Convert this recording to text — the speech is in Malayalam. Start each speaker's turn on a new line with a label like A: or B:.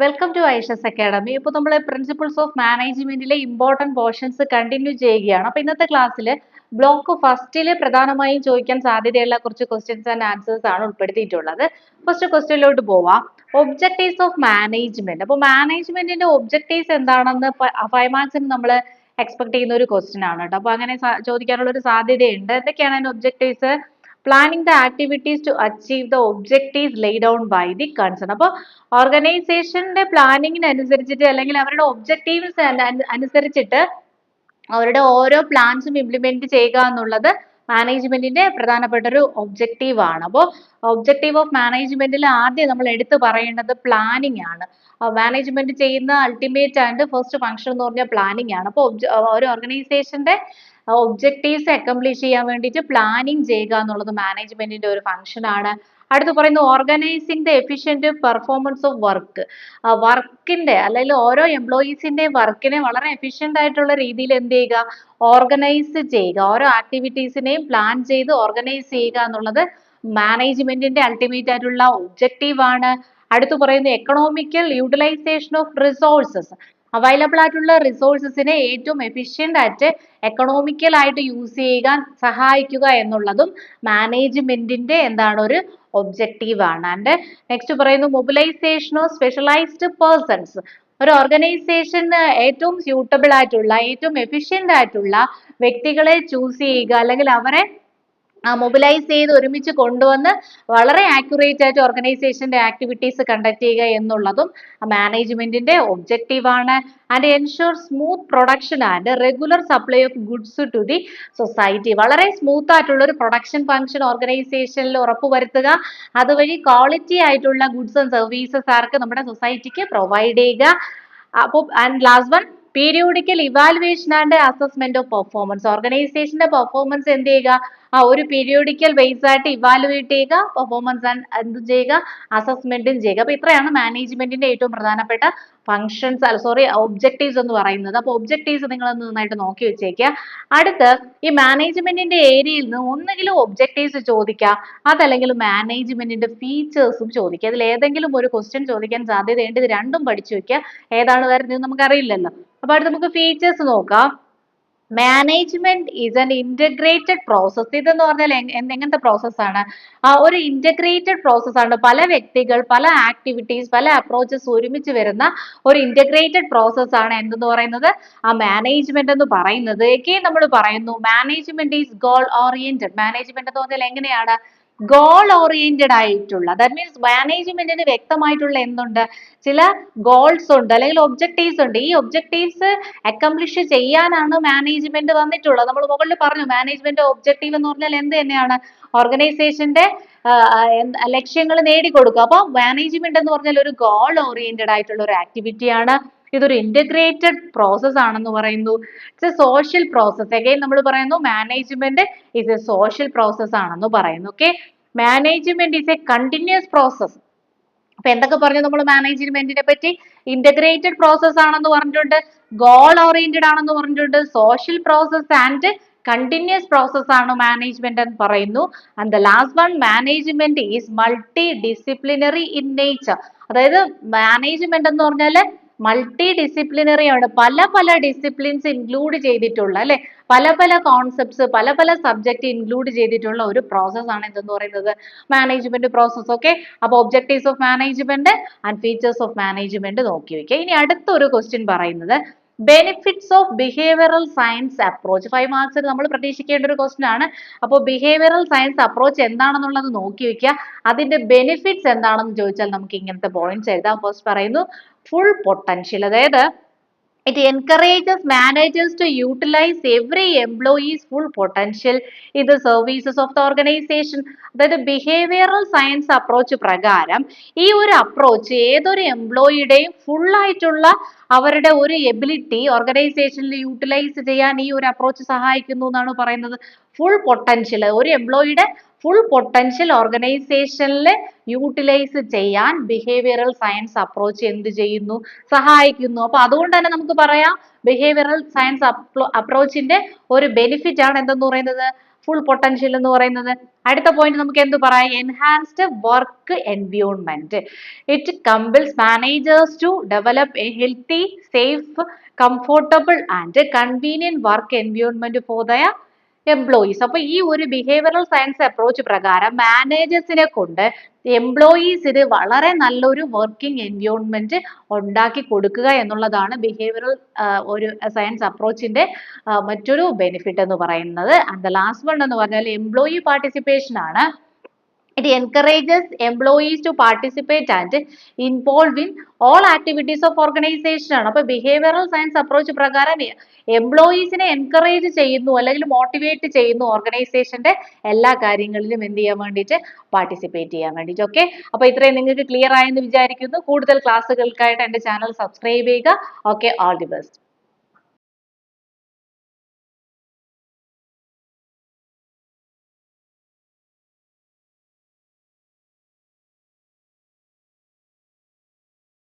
A: Welcome to Aisha's academy. ഇപ്പോൾ നമ്മൾ പ്രിൻസിപ്പിൾസ് ഓഫ് മാനേജ്മെന്റിലെ ഇമ്പോർട്ടന്റ് പോർഷൻസ് കണ്ടിന്യൂ ചെയ്യുകയാണ്. അപ്പോൾ ഇന്നത്തെ ക്ലാസ്സിൽ ബ്ലോക്ക് ഫസ്റ്റിൽ പ്രധാനമായും ചോദിക്കാൻ സാധ്യതയുള്ള കുറച്ച് ക്വസ്റ്റ്യൻസ് ആൻഡ് ആൻസേഴ്സ് ആണ് ഉൾപ്പെടുത്തിയിട്ടുള്ളത്. ഫസ്റ്റ് ക്വസ്റ്റ്യനിലോട്ട് പോവാം. Objectives of management. അപ്പോൾ മാനേജ്മെന്റിന്റെ ഒബ്ജക്റ്റീവ്സ് എന്താണെന്ന് 5 മാർക്സിന് നമ്മൾ എക്സ്പെക്ട് ചെയ്യുന്ന ഒരു ക്വസ്റ്റ്യൻ ആണ് കേട്ടോ. അപ്പോൾ അങ്ങനെ ചോദിക്കാനുള്ള ഒരു സാധ്യതയുണ്ട്. എന്തൊക്കെയാണ് അതിന്റെ objectives? Planning the activities to achieve the objectives lay down by the concern. അപ്പോൾ ഓർഗനൈസേഷന്റെ പ്ലാനിങ്ങിന് അനുസരിച്ചിട്ട് അല്ലെങ്കിൽ അവരുടെ ഒബ്ജക്റ്റീവ്സ് അനുസരിച്ചിട്ട് അവരുടെ ഓരോ പ്ലാൻസും ഇംപ്ലിമെന്റ് ചെയ്യുക എന്നുള്ളത് മാനേജ്മെന്റിന്റെ പ്രധാനപ്പെട്ട ഒരു ഒബ്ജക്റ്റീവ് ആണ്. അപ്പോൾ ഒബ്ജക്റ്റീവ് ഓഫ് മാനേജ്മെന്റിൽ ആദ്യം നമ്മൾ എടുത്തു പറയേണ്ടത് പ്ലാനിങ് ആണ്. മാനേജ്മെന്റ് ചെയ്യുന്ന അൾട്ടിമേറ്റ് ആൻഡ് ഫസ്റ്റ് ഫംഗ്ഷൻ എന്ന് പറഞ്ഞാൽ പ്ലാനിങ് ആണ്. അപ്പോൾ ഒരു ഓർഗനൈസേഷന്റെ ഒബ്ജക്റ്റീവ്സ് അക്കംപ്ലിഷ് ചെയ്യാൻ വേണ്ടിയിട്ട് പ്ലാനിങ് ചെയ്യുക എന്നുള്ളത് മാനേജ്മെന്റിന്റെ ഒരു ഫംഗ്ഷൻ ആണ്. അടുത്ത് പറയുന്നു organising the efficient performance of work. വർക്കിന്റെ അല്ലെങ്കിൽ ഓരോ എംപ്ലോയീസിന്റെ വർക്കിനെ വളരെ എഫിഷ്യന്റ് ആയിട്ടുള്ള രീതിയിൽ എന്ത് ചെയ്യുക, ഓർഗനൈസ് ചെയ്യുക. ഓരോ ആക്ടിവിറ്റീസിനെയും പ്ലാൻ ചെയ്ത് ഓർഗനൈസ് ചെയ്യുക എന്നുള്ളത് മാനേജ്മെന്റിന്റെ അൾട്ടിമേറ്റ് ആയിട്ടുള്ള ഒബ്ജക്റ്റീവ് ആണ്. അടുത്ത് പറയുന്നു economical utilisation of resources. Available ആയിട്ടുള്ള റിസോഴ്സസിനെ ഏറ്റവും എഫിഷ്യന്റ് ആയിട്ട് എക്കണോമിക്കൽ ആയിട്ട് യൂസ് ചെയ്യാൻ സഹായിക്കുക എന്നുള്ളതും മാനേജ്മെന്റിന്റെ എന്താണ് ഒരു ഒബ്ജക്റ്റീവ് ആണ്. ആൻഡ് നെക്സ്റ്റ് പറയുന്നു മൊബിലൈസേഷൻ ഓഫ് സ്പെഷ്യലൈസ്ഡ് പേഴ്സൺസ്. ഒരു ഓർഗനൈസേഷന് ഏറ്റവും സ്യൂട്ടബിൾ ആയിട്ടുള്ള ഏറ്റവും എഫിഷ്യന്റ് ആയിട്ടുള്ള വ്യക്തികളെ ചൂസ് ചെയ്യുക അല്ലെങ്കിൽ അവരെ മൊബിലൈസ് ചെയ്ത് ഒരുമിച്ച് കൊണ്ടുവന്ന് വളരെ ആക്യുറേറ്റ് ആയിട്ട് ഓർഗനൈസേഷന്റെ ആക്ടിവിറ്റീസ് കണ്ടക്ട് ചെയ്യുക എന്നുള്ളതും മാനേജ്മെന്റിന്റെ ഒബ്ജക്റ്റീവ് ആണ്. And ensure smooth production and regular supply of goods to the society. വളരെ സ്മൂത്ത് ആയിട്ടുള്ള ഒരു പ്രൊഡക്ഷൻ ഫംഗ്ഷൻ ഓർഗനൈസേഷനിൽ ഉറപ്പുവരുത്തുക. അതുവഴി ക്വാളിറ്റി ആയിട്ടുള്ള ഗുഡ്സ് ആൻഡ് സർവീസസ് ആർക്ക് നമ്മുടെ സൊസൈറ്റിക്ക് പ്രൊവൈഡ് ചെയ്യുക. അപ്പോൾ and last one periodical evaluation and assessment of performance. ഓർഗനൈസേഷന്റെ പെർഫോമൻസ് എന്ത് ചെയ്യുക, ഒരു പീരിയോഡിക്കൽ ബേസ് ആയിട്ട് ഇവാലുവേറ്റ് ചെയ്യുക, പെർഫോമൻസ് എന്ത് ചെയ്യുക, അസസ്മെന്റും ചെയ്യുക. അപ്പൊ ഇത്രയാണ് മാനേജ്മെന്റിന്റെ ഏറ്റവും പ്രധാനപ്പെട്ട ഒബ്ജക്റ്റീവ്സ് എന്ന് പറയുന്നത്. അപ്പൊ ഒബ്ജക്റ്റീവ്സ് നിങ്ങൾ നന്നായിട്ട് നോക്കി വെച്ചേക്കുക. അടുത്ത് ഈ മാനേജ്മെന്റിന്റെ ഏരിയയിൽ നിന്ന് ഒന്നെങ്കിലും ഒബ്ജക്റ്റീവ്സ് ചോദിക്കുക, അതല്ലെങ്കിൽ മാനേജ്മെന്റിന്റെ ഫീച്ചേഴ്സും ചോദിക്കുക. അതിൽ ഏതെങ്കിലും ഒരു ക്വസ്റ്റ്യൻ ചോദിക്കാൻ സാധ്യതയുണ്ട്. ഇത് രണ്ടും പഠിച്ചു വെക്കുക. ഏതാണ് വരുന്നത് നമുക്ക് അറിയില്ലല്ലോ. അപ്പൊ അടുത്ത് നമുക്ക് ഫീച്ചേഴ്സ് നോക്കാം. Management is an integrated process. ഇതെന്ന് പറഞ്ഞാൽ എങ്ങനത്തെ പ്രോസസ് ആണ്? ഒരു ഇന്റഗ്രേറ്റഡ് പ്രോസസ് ആണ്. പല വ്യക്തികൾ, പല ആക്ടിവിറ്റീസ്, പല അപ്രോച്ചസ് ഒരുമിച്ച് വരുന്ന ഒരു ഇന്റഗ്രേറ്റഡ് പ്രോസസ് ആണ് എന്തെന്ന് പറയുന്നത്, ആ മാനേജ്മെന്റ് എന്ന് പറയുന്നത്. എഗെയിൻ നമ്മൾ പറയുന്നു management is goal oriented. Management എന്ന് പറഞ്ഞാൽ എങ്ങനെയാണ്? ഗോൾ ഓറിയന്റഡ് ആയിട്ടുള്ള, ദാറ്റ് മീൻസ് മാനേജ്മെന്റിന് വ്യക്തമായിട്ടുള്ള എന്തുണ്ട്, ചില ഗോൾസ് ഉണ്ട് അല്ലെങ്കിൽ ഒബ്ജക്റ്റീവ്സ് ഉണ്ട്. ഈ ഒബ്ജക്റ്റീവ്സ് അക്കംപ്ലിഷ് ചെയ്യാനാണ് മാനേജ്മെന്റ് വന്നിട്ടുള്ളത്. നമ്മൾ മുകളിൽ പറഞ്ഞു മാനേജ്മെന്റ് ഒബ്ജക്റ്റീവ് എന്ന് പറഞ്ഞാൽ എന്ത് തന്നെയാണ്, ഓർഗനൈസേഷന്റെ ലക്ഷ്യങ്ങൾ നേടിക്കൊടുക്കുക. അപ്പൊ മാനേജ്മെന്റ് എന്ന് പറഞ്ഞാൽ ഒരു ഗോൾ ഓറിയന്റഡ് ആയിട്ടുള്ള ഒരു ആക്ടിവിറ്റി ആണ്. ഇതൊരു ഇന്റഗ്രേറ്റഡ് പ്രോസസ് ആണെന്ന് പറയുന്നു. It's A social process. Again നമ്മൾ പറയുന്നു management is A social process ആണെന്ന് പറയുന്നു. Okay, management is A continuous process. അപ്പൊ എന്തൊക്കെ പറഞ്ഞു നമ്മൾ മാനേജ്മെന്റിനെ പറ്റി? ഇന്റഗ്രേറ്റഡ് പ്രോസസ് ആണെന്ന് പറഞ്ഞിട്ടുണ്ട്, ഗോൾ ഓറിയന്റഡ് ആണെന്ന് പറഞ്ഞിട്ടുണ്ട്, social process and continuous process ആണ് മാനേജ്മെന്റ് എന്ന് പറയുന്നു. And the last one management is multi disciplinary in nature. അതായത് മാനേജ്മെന്റ് എന്ന് പറഞ്ഞാല് മൾട്ടി ഡിസിപ്ലിനറി ആണ്. പല പല ഡിസിപ്ലിൻസ് ഇൻക്ലൂഡ് ചെയ്തിട്ടുള്ള അല്ലെ, പല പല കോൺസെപ്റ്റ്സ്, പല പല സബ്ജക്ട് ഇൻക്ലൂഡ് ചെയ്തിട്ടുള്ള ഒരു പ്രോസസ് ആണ് എന്തെന്ന് പറയുന്നത്, മാനേജ്മെന്റ് പ്രോസസ്. ഓക്കെ, അപ്പൊ objectives of management and features of management നോക്കി വെക്കുക. ഇനി അടുത്തൊരു ക്വസ്റ്റ്യൻ പറയുന്നത് benefits of behavioural science approach. 5 മാർക്സിന് നമ്മൾ പ്രതീക്ഷിക്കേണ്ട ഒരു ക്വസ്റ്റ്യൻ ആണ്. അപ്പോൾ ബിഹേവിയറൽ സയൻസ് അപ്രോച്ച് എന്താണെന്നുള്ളത് നോക്കി വെക്കുക. അതിന്റെ ബെനിഫിറ്റ്സ് എന്താണെന്ന് ചോദിച്ചാൽ നമുക്ക് ഇങ്ങനത്തെ പോയിന്റ്സ് എഴുതാം. ഫസ്റ്റ് പറയുന്നു ഫുൾ പൊട്ടൻഷ്യൽ. അതായത് it encourages managers to utilize every employee's full potential in the services of the organization. അതായത് ബിഹേവിയറൽ സയൻസ് അപ്രോച്ച് പ്രകാരം ഈ ഒരു അപ്രോച്ച് ഏതൊരു എംപ്ലോയിയുടെയും ഫുൾ ആയിട്ടുള്ള അവരുടെ ഒരു എബിലിറ്റി ഓർഗനൈസേഷനിൽ യൂട്ടിലൈസ് ചെയ്യാൻ ഈ ഒരു അപ്രോച്ച് സഹായിക്കുന്നു എന്നാണ് പറയുന്നത്. ഫുൾ പൊട്ടൻഷ്യൽ, ഒരു എംപ്ലോയിയുടെ ഫുൾ പൊട്ടൻഷ്യൽ ഓർഗനൈസേഷനിൽ യൂട്ടിലൈസ് ചെയ്യാൻ ബിഹേവിയറൽ സയൻസ് അപ്രോച്ച് എന്ത് ചെയ്യുന്നു, സഹായിക്കുന്നു. അപ്പൊ അതുകൊണ്ട് തന്നെ നമുക്ക് പറയാം ബിഹേവിയറൽ സയൻസ് അപ്രോച്ചിന്റെ ഒരു ബെനിഫിറ്റ് ആണ് എന്തെന്ന് പറയുന്നത്, ഫുൾ പൊട്ടൻഷ്യൽ എന്ന് പറയുന്നത്. അടുത്ത പോയിന്റ് നമുക്ക് എന്ത് പറയാം? Enhanced work environment. It compels managers to develop a healthy, safe, comfortable and convenient work environment for their employees. അപ്പൊ ഈ ഒരു ബിഹേവിയറൽ സയൻസ് അപ്രോച്ച് പ്രകാരം മാനേജേഴ്സിനെ കൊണ്ട് എംപ്ലോയീസിന് വളരെ നല്ലൊരു വർക്കിംഗ് എൻവയോൺമെന്റ് ഉണ്ടാക്കി കൊടുക്കുക എന്നുള്ളതാണ് ബിഹേവിയറൽ ഒരു സയൻസ് അപ്രോച്ചിന്റെ മറ്റൊരു ബെനിഫിറ്റ് എന്ന് പറയുന്നത്. ആൻഡ് ദ ലാസ്റ്റ് വൺ എന്ന് പറഞ്ഞാൽ എംപ്ലോയി പാർട്ടിസിപ്പേഷൻ ആണ്. It encourages employees to participate and involve in all activities of organization ആണ്. അപ്പൊ ബിഹേവിയറൽ സയൻസ് അപ്രോച്ച് പ്രകാരം എംപ്ലോയീസിനെ എൻകറേജ് ചെയ്യുന്നു അല്ലെങ്കിൽ മോട്ടിവേറ്റ് ചെയ്യുന്നു ഓർഗനൈസേഷന്റെ എല്ലാ കാര്യങ്ങളിലും എന്ത് ചെയ്യാൻ വേണ്ടിയിട്ട്? പാർട്ടിസിപ്പേറ്റ് ചെയ്യാൻ വേണ്ടിയിട്ട്. ഓക്കെ, അപ്പൊ ഇത്രയും നിങ്ങൾക്ക് ക്ലിയർ ആയെന്ന് വിചാരിക്കുന്നു. കൂടുതൽ ക്ലാസ്സുകൾക്കായിട്ട് എന്റെ ചാനൽ സബ്സ്ക്രൈബ് ചെയ്യുക. Okay, all the best.